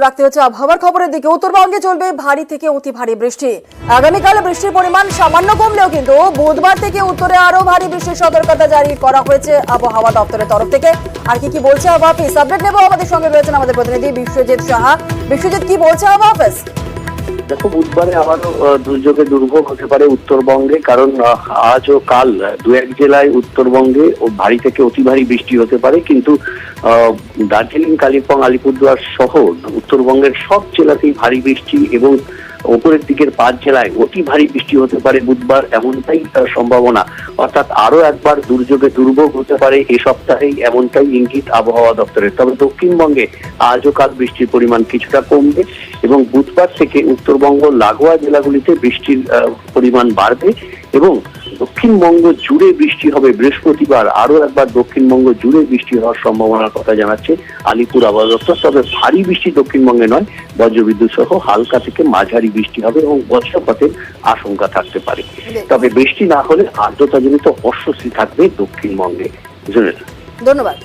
রাখতে হচ্ছে আবহাওয়ার খবরের দিকে। উত্তরবঙ্গে চলবে ভারী থেকে অতি ভারী বৃষ্টি। আগামীকাল বৃষ্টির পরিমাণ সামান্য কমলেও কিন্তু বুধবার থেকে উত্তরে আরো ভারী বৃষ্টির সতর্কতা জারি করা হয়েছে আবহাওয়া দপ্তরের তরফ থেকে। আর কি বলছে আবহাওয়া অফিস, আপডেট নেব। আমাদের সঙ্গে রয়েছেন আমাদের প্রতিনিধি বিশ্বজিৎ সাহা। বিশ্বজিৎ, কি বলছে আবহাওয়া অফিস? দেখো, বুধবারে আবারও দুর্যোগে দুর্ভোগ হতে পারে উত্তরবঙ্গে, কারণ আজ ও কাল দু এক জেলায় উত্তরবঙ্গে ভারী থেকে অতি ভারী বৃষ্টি হতে পারে। কিন্তু দার্জিলিং, কালিম্পং, আলিপুরদুয়ার সহ উত্তরবঙ্গের সব জেলাতেই ভারী বৃষ্টি এবং উপরের দিকের 5 জেলায় অতি ভারী বৃষ্টি হতে পারে বুধবার, এমনটাই সম্ভাবনা। অর্থাৎ আরো একবার দুর্যোগে দুর্ভোগ হতে পারে এ সপ্তাহেই, এমনটাই ইঙ্গিত আবহাওয়া দপ্তরের। তবে দক্ষিণবঙ্গে আজ ও কাল বৃষ্টির পরিমাণ কিছুটা কমবে এবং বুধবার থেকে উত্তরবঙ্গ লাগোয়া জেলাগুলিতে বৃষ্টির পরিমাণ বাড়বে এবং দক্ষিণবঙ্গ জুড়ে বৃষ্টি হবে। বৃহস্পতিবার আরো একবার দক্ষিণবঙ্গ জুড়ে বৃষ্টি হওয়ার সম্ভাবনার কথা জানাচ্ছে আলিপুর আবহাওয়া দপ্তর। তবে ভারী বৃষ্টি দক্ষিণবঙ্গে নয়, বজ্রবিদ্যুৎ সহ হালকা থেকে মাঝারি বৃষ্টি হবে এবং বজ্রপাতের আশঙ্কা থাকতে পারে। তবে বৃষ্টি না হলে আর্দ্রতাজনিত অস্বস্তি থাকবে দক্ষিণবঙ্গে। ধন্যবাদ।